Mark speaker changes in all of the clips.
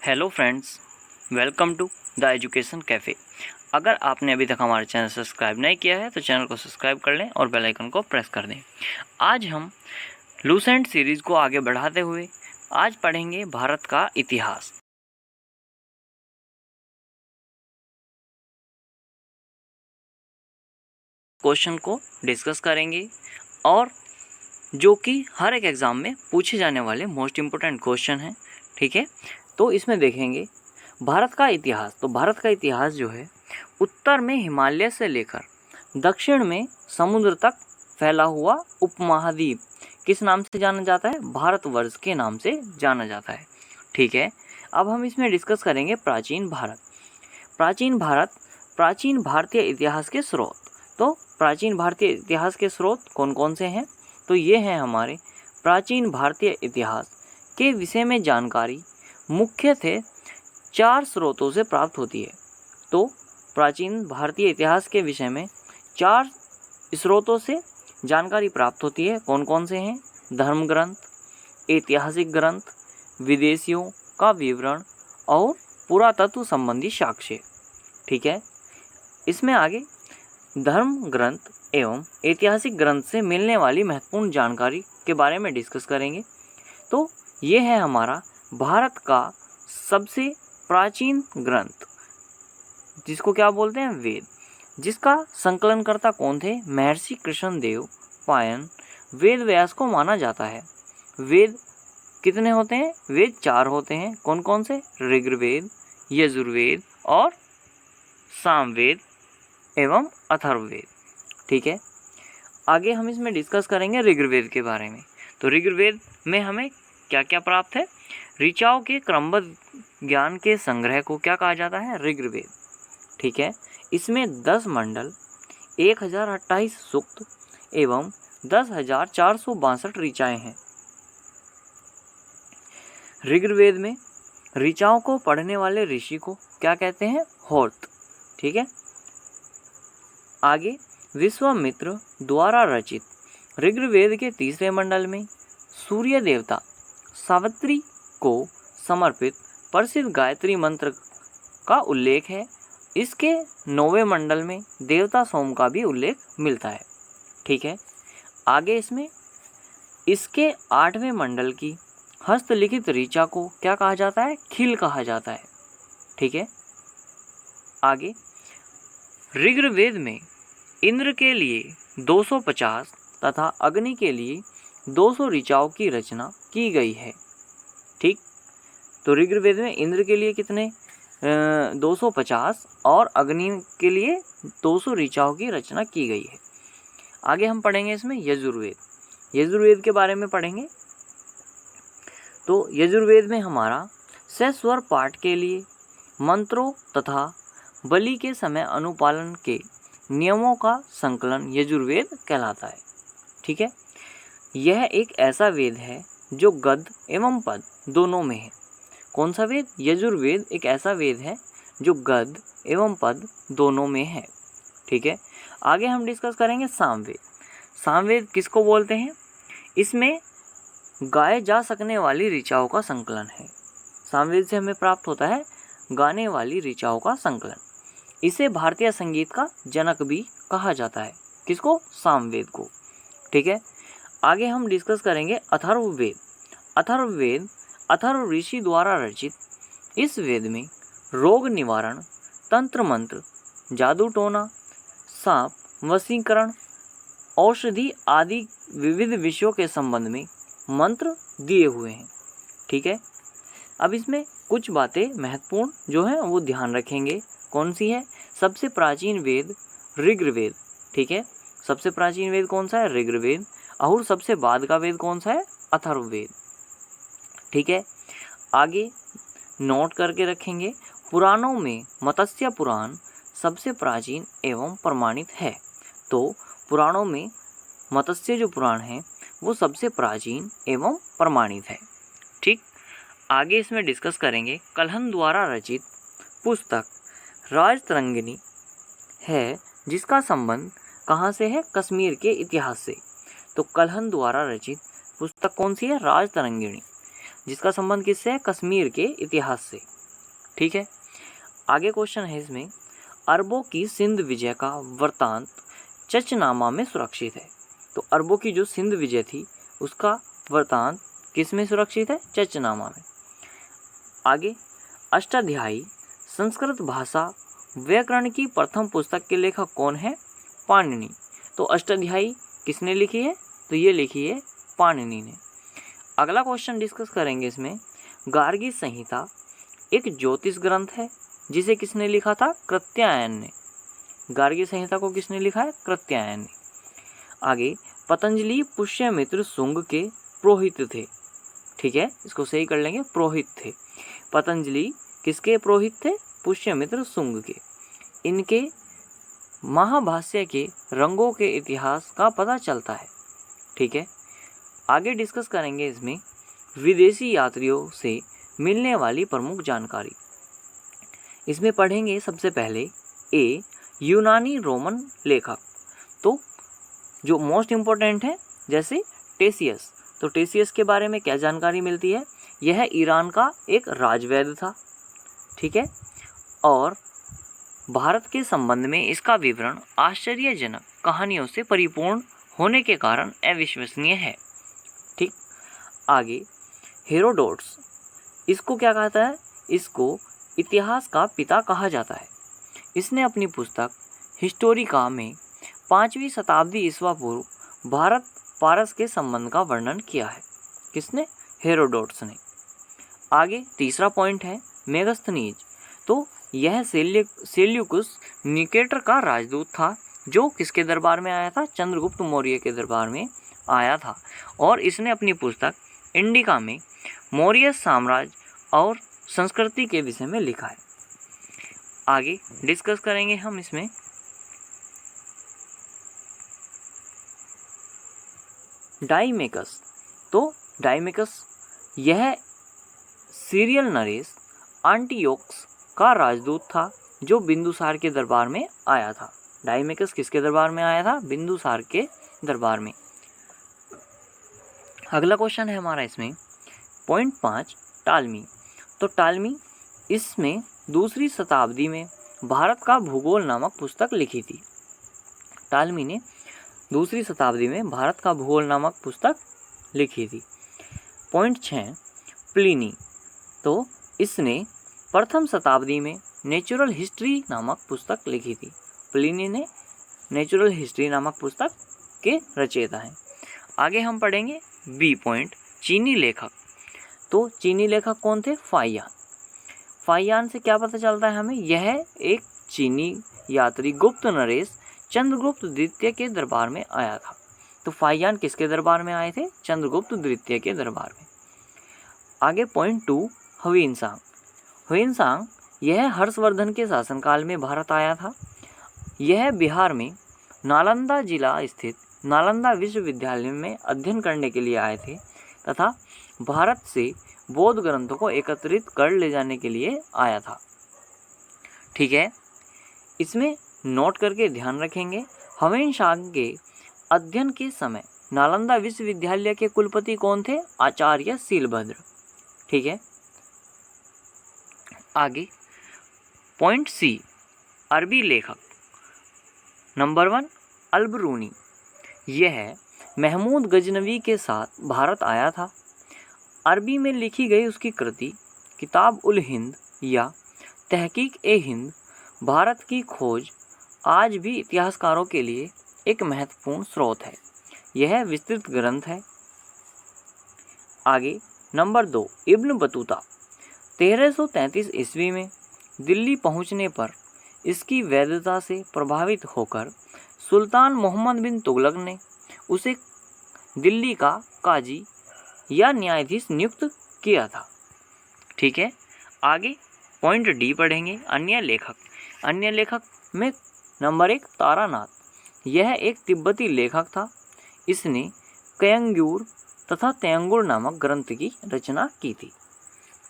Speaker 1: Hello friends, welcome to the education cafe. अगर आपने अभी तक हमारा चैनल सब्सक्राइब नहीं किया है तो चैनल को सब्सक्राइब कर लें और बेल आइकन को प्रेस कर दें। आज हम लूसेंट सीरीज़ को आगे बढ़ाते हुए आज पढ़ेंगे भारत का इतिहास। क्वेश्चन को डिस्कस करेंगे और जो कि हर एक एग्ज़ाम में पूछे जाने वाले मोस्ट इम्पोर्टेंट क्वेश्चन हैं। ठीक है, तो इसमें देखेंगे भारत का इतिहास। तो भारत का इतिहास जो है उत्तर में हिमालय से लेकर दक्षिण में समुद्र तक फैला हुआ उपमहाद्वीप किस नाम से जाना जाता है? भारतवर्ष के नाम से जाना जाता है। ठीक है, अब हम इसमें डिस्कस करेंगे प्राचीन भारत। प्राचीन भारतीय इतिहास के स्रोत। तो प्राचीन भारतीय इतिहास के स्रोत कौन कौन से हैं? तो ये हैं हमारे प्राचीन भारतीय इतिहास के विषय में जानकारी मुख्य थे 4 स्रोतों से प्राप्त होती है। तो प्राचीन भारतीय इतिहास के विषय में 4 स्रोतों से जानकारी प्राप्त होती है। कौन कौन से हैं? धर्म ग्रंथ, ऐतिहासिक ग्रंथ, विदेशियों का विवरण और पुरातत्व संबंधी साक्ष्य। ठीक है, इसमें आगे धर्म ग्रंथ एवं ऐतिहासिक ग्रंथ से मिलने वाली महत्वपूर्ण जानकारी के बारे में डिस्कस करेंगे। तो ये है हमारा भारत का सबसे प्राचीन ग्रंथ, जिसको क्या बोलते हैं? वेद, जिसका संकलनकर्ता कौन थे? महर्षि कृष्णदेव पायन वेद व्यास को माना जाता है। वेद कितने होते हैं? वेद 4 होते हैं। कौन कौन से? ऋग्वेद, यजुर्वेद और सामवेद एवं अथर्ववेद। ठीक है, आगे हम इसमें डिस्कस करेंगे ऋग्वेद के बारे में। तो ऋग्वेद में हमें क्या क्या प्राप्त है? ऋचाओं के क्रमबद्ध ज्ञान के संग्रह को क्या कहा जाता है? ऋग्वेद। ठीक है, इसमें 10 मंडल, 1028 सूक्त एवं 10,462 ऋचाएँ हैं। ऋग्वेद में ऋचाओं को पढ़ने वाले ऋषि को क्या कहते हैं? होर्त। ठीक है, आगे विश्वामित्र द्वारा रचित ऋग्वेद के 3रे मंडल में सूर्य देवता सावित्री को समर्पित प्रसिद्ध गायत्री मंत्र का उल्लेख है। इसके 9वें मंडल में देवता सोम का भी उल्लेख मिलता है। ठीक है, आगे इसके 8वें मंडल की हस्तलिखित ऋचा को क्या कहा जाता है? खिल कहा जाता है। ठीक है, आगे ऋग्वेद में इंद्र के लिए 250 तथा अग्नि के लिए 200 ऋचाओं की रचना की गई है। ठीक, तो ऋग्वेद में इंद्र के लिए कितने? 250 और अग्नि के लिए 200 ऋचाओं की रचना की गई है। आगे हम पढ़ेंगे इसमें यजुर्वेद के बारे में पढ़ेंगे। तो यजुर्वेद में हमारा सस्वर पाठ के लिए मंत्रों तथा बलि के समय अनुपालन के नियमों का संकलन यजुर्वेद कहलाता है। ठीक है, यह एक ऐसा वेद है जो गद्य एवं पद दोनों में है। कौन सा वेद? यजुर्वेद एक ऐसा वेद है जो गद्य एवं पद दोनों में है। ठीक है, आगे हम डिस्कस करेंगे सामवेद। सामवेद किसको बोलते हैं? इसमें गाए जा सकने वाली ऋचाओं का संकलन है। सामवेद से हमें प्राप्त होता है गाने वाली ऋचाओं का संकलन। इसे भारतीय संगीत का जनक भी कहा जाता है। किसको? सामवेद को। ठीक है, आगे हम डिस्कस करेंगे अथर्ववेद अथर्व ऋषि द्वारा रचित। इस वेद में रोग निवारण, तंत्र मंत्र, जादू टोना, सांप वशीकरण, औषधि आदि विविध विषयों के संबंध में मंत्र दिए हुए हैं। ठीक है, अब इसमें कुछ बातें महत्वपूर्ण जो हैं वो ध्यान रखेंगे। कौन सी है? सबसे प्राचीन वेद ऋग्वेद। ठीक है, सबसे प्राचीन वेद कौन सा है? ऋग्वेद। और सबसे बाद का वेद कौन सा है? अथर्ववेद। ठीक है, आगे नोट करके रखेंगे। पुराणों में मत्स्य पुराण सबसे प्राचीन एवं प्रमाणित है। तो पुराणों में मत्स्य जो पुराण है वो सबसे प्राचीन एवं प्रमाणित है। ठीक, आगे इसमें डिस्कस करेंगे कल्हन द्वारा रचित पुस्तक राजतरंगिणी है, जिसका संबंध कहाँ से है? कश्मीर के इतिहास से। तो कल्हन द्वारा रचित पुस्तक कौन सी है? राजतरंगिणी। जिसका संबंध किससे है? कश्मीर के इतिहास से। ठीक है, आगे क्वेश्चन है इसमें, अरबों की सिंध विजय का वृत्तांत चचनामा में सुरक्षित है। तो अरबों की जो सिंध विजय थी उसका वृत्तांत किस में सुरक्षित है? चचनामा में। आगे, अष्टाध्यायी संस्कृत भाषा व्याकरण की प्रथम पुस्तक के लेखक कौन है? पाणिनि। तो अष्टाध्यायी किसने लिखी है? तो ये लिखी है पाणिनि ने। अगला क्वेश्चन डिस्कस करेंगे इसमें, गार्गी संहिता एक ज्योतिष ग्रंथ है जिसे किसने लिखा था? कृत्यायन ने। गार्गी संहिता को किसने लिखा है? कृत्यायन ने। आगे, पतंजलि पुष्यमित्र शुंग के पुरोहित थे। ठीक है, इसको सही कर लेंगे, पुरोहित थे। पतंजलि किसके पुरोहित थे? पुष्यमित्र शुंग के। इनके महाभाष्य के रंगों के इतिहास का पता चलता है। ठीक है, आगे डिस्कस करेंगे इसमें विदेशी यात्रियों से मिलने वाली प्रमुख जानकारी। इसमें पढ़ेंगे सबसे पहले ए, यूनानी रोमन लेखक। तो जो मोस्ट इम्पोर्टेंट है, जैसे टेसियस। तो टेसियस के बारे में क्या जानकारी मिलती है? यह ईरान का एक राजवैद्य था। ठीक है, और भारत के संबंध में इसका विवरण आश्चर्यजनक कहानियों से परिपूर्ण होने के कारण अविश्वसनीय है। ठीक, आगे, हेरोडोटस, इसको क्या कहता है? इसको इतिहास का पिता कहा जाता है। इसने अपनी पुस्तक हिस्टोरिका में 5वीं शताब्दी ईस्वा पूर्व भारत पारस के संबंध का वर्णन किया है। किसने? हेरोडोटस ने। आगे तीसरा पॉइंट है मेगस्थनीज। तो यह सेल्यूकुस निकेटर का राजदूत था, जो किसके दरबार में आया था? चंद्रगुप्त मौर्य के दरबार में आया था, और इसने अपनी पुस्तक इंडिका में मौर्य साम्राज्य और संस्कृति के विषय में लिखा है। आगे डिस्कस करेंगे हम इसमें डाइमेकस। तो डाइमेकस यह सीरियल नरेश एंटियोकस का राजदूत था, जो बिंदुसार के दरबार में आया था। डाइमेकस किसके दरबार में आया था? बिंदुसार के दरबार में। अगला क्वेश्चन है हमारा इसमें पॉइंट 5, टालमी। तो टालमी इसमें 2री शताब्दी में भारत का भूगोल नामक पुस्तक लिखी थी। टालमी ने 2री शताब्दी में भारत का भूगोल नामक पुस्तक लिखी थी। Point 6, Pliny. तो इसने प्रथम शताब्दी में नेचुरल हिस्ट्री नामक पुस्तक लिखी थी। प्लिनी ने नेचुरल हिस्ट्री नामक पुस्तक के रचयिता हैं। आगे हम पढ़ेंगे बी पॉइंट, चीनी लेखक। तो चीनी लेखक कौन थे? फाहियान। फाहियान से क्या पता चलता है हमें? यह एक चीनी यात्री गुप्त नरेश चंद्रगुप्त द्वितीय के दरबार में आया था। तो फाहियान किसके दरबार में आए थे? चंद्रगुप्त द्वितीय के दरबार में। आगे पॉइंट 2, ह्वेनसांग। ह्वेनसांग यह हर्षवर्धन के शासनकाल में भारत आया था। यह बिहार में नालंदा जिला स्थित नालंदा विश्वविद्यालय में अध्ययन करने के लिए आए थे तथा भारत से बौद्ध ग्रंथों को एकत्रित कर ले जाने के लिए आया था। ठीक है, इसमें नोट करके ध्यान रखेंगे, ह्वेनसांग के अध्ययन के समय नालंदा विश्वविद्यालय के कुलपति कौन थे? आचार्य शीलभद्र। ठीक है, आगे पॉइंट सी, अरबी लेखक। नंबर 1, अल-बिरूनी। यह महमूद गजनवी के साथ भारत आया था। अरबी में लिखी गई उसकी कृति किताब उल हिंद या तहकीक ए हिंद भारत की खोज आज भी इतिहासकारों के लिए एक महत्वपूर्ण स्रोत है। यह विस्तृत ग्रंथ है। आगे नंबर 2, इब्न बतूता। 1333 ईस्वी में दिल्ली पहुंचने पर इसकी वैधता से प्रभावित होकर सुल्तान मोहम्मद बिन तुगलक ने उसे दिल्ली का काजी या न्यायाधीश नियुक्त किया था। ठीक है, आगे पॉइंट डी पढ़ेंगे, अन्य लेखक। अन्य लेखक में नंबर 1, तारानाथ। यह एक तिब्बती लेखक था। इसने कयंगुर तथा तयंगुर नामक ग्रंथ की रचना की थी।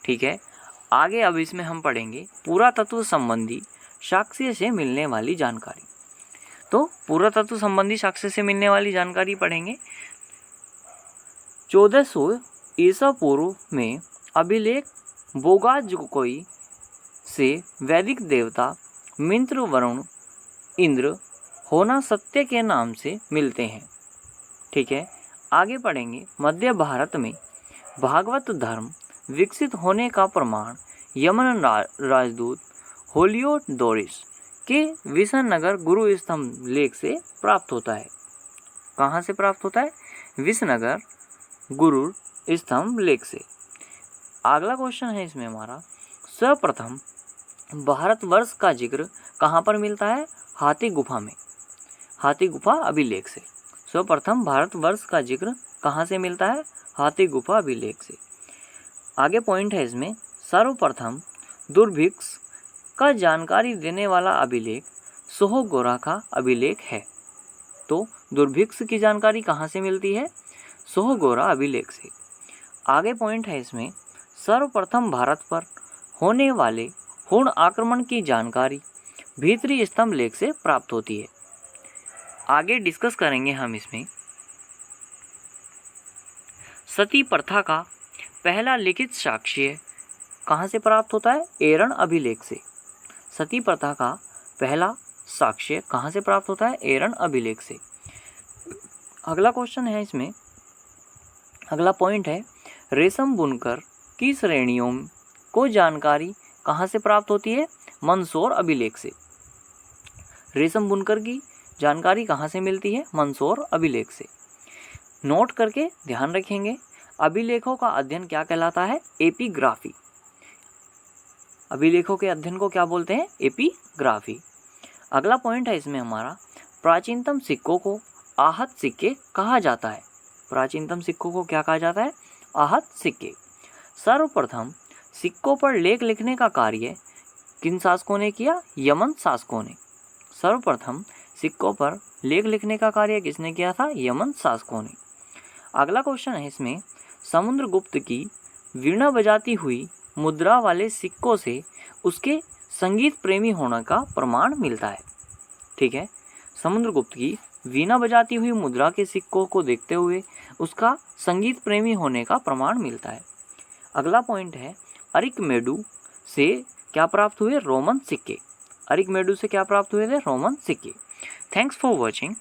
Speaker 1: ठीक है, आगे अब इसमें हम पढ़ेंगे पुरातत्व संबंधी साक्ष्य से मिलने वाली जानकारी। तो पुरातत्व संबंधी साक्ष्य से मिलने वाली जानकारी पढ़ेंगे। 1400 ईसा पूर्व में अभिलेख बोगाजकोई से वैदिक देवता मित्र, वरुण, इंद्र होना सत्य के नाम से मिलते हैं। ठीक है, आगे पढ़ेंगे। मध्य भारत में भागवत धर्म विकसित होने का प्रमाण यमन राजदूत हेलियोडोरस के विसनगर गुरु स्तंभ लेख से प्राप्त होता है। कहाँ से प्राप्त होता है? विसनगर गुरु स्तंभ लेख से। अगला क्वेश्चन है इसमें हमारा, सर्वप्रथम भारतवर्ष का जिक्र कहाँ पर मिलता है? हाथी गुफा में, हाथी गुफा अभिलेख से। सर्वप्रथम भारतवर्ष का जिक्र कहाँ से मिलता है? हाथी गुफा अभिलेख से। आगे पॉइंट है इसमें, सर्वप्रथम दुर्भिक्ष का जानकारी देने वाला अभिलेख सोहगोरा का अभिलेख है। तो दुर्भिक्ष की जानकारी कहाँ से मिलती है? सोहगोरा अभिलेख से। आगे पॉइंट है इसमें, सर्वप्रथम भारत पर होने वाले हुण आक्रमण की जानकारी भीतरी स्तंभ लेख से प्राप्त होती है। आगे डिस्कस करेंगे हम इसमें, सती प्रथा का पहला लिखित साक्ष्य कहाँ से प्राप्त होता है? एरन अभिलेख से। सती प्रथा का पहला साक्ष्य कहाँ से प्राप्त होता है? एरन अभिलेख से। अगला क्वेश्चन है इसमें, अगला पॉइंट है, रेशम बुनकर की श्रेणियों को जानकारी कहाँ से प्राप्त होती है? मंदसौर अभिलेख से। रेशम बुनकर की जानकारी कहाँ से मिलती है? मंदसौर अभिलेख से। नोट करके ध्यान रखेंगे, अभिलेखों का अध्ययन क्या कहलाता है? एपिग्राफी। अभिलेखों के अध्ययन को क्या बोलते हैं? एपिग्राफी। अगला पॉइंट है इसमें हमारा, प्राचीनतम सिक्कों को आहत सिक्के कहा जाता है। प्राचीनतम सिक्कों को क्या कहा जाता है? आहत सिक्के। सर्वप्रथम सिक्कों पर लेख लिखने का कार्य किन शासकों ने किया? यमन शासकों ने। सर्वप्रथम सिक्कों पर लेख लिखने का कार्य किसने किया था? यमन शासकों ने। अगला क्वेश्चन है इसमें, समुद्रगुप्त की वीणा बजाती हुई मुद्रा वाले सिक्कों से उसके संगीत प्रेमी होने का प्रमाण मिलता है। ठीक है, समुद्रगुप्त की वीणा बजाती हुई मुद्रा के सिक्कों को देखते हुए उसका संगीत प्रेमी होने का प्रमाण मिलता है। अगला पॉइंट है, अरिकमेडु से क्या प्राप्त हुए? रोमन सिक्के। अरिकमेडु से क्या प्राप्त हुए थे? रोमन सिक्के। Thanks for watching.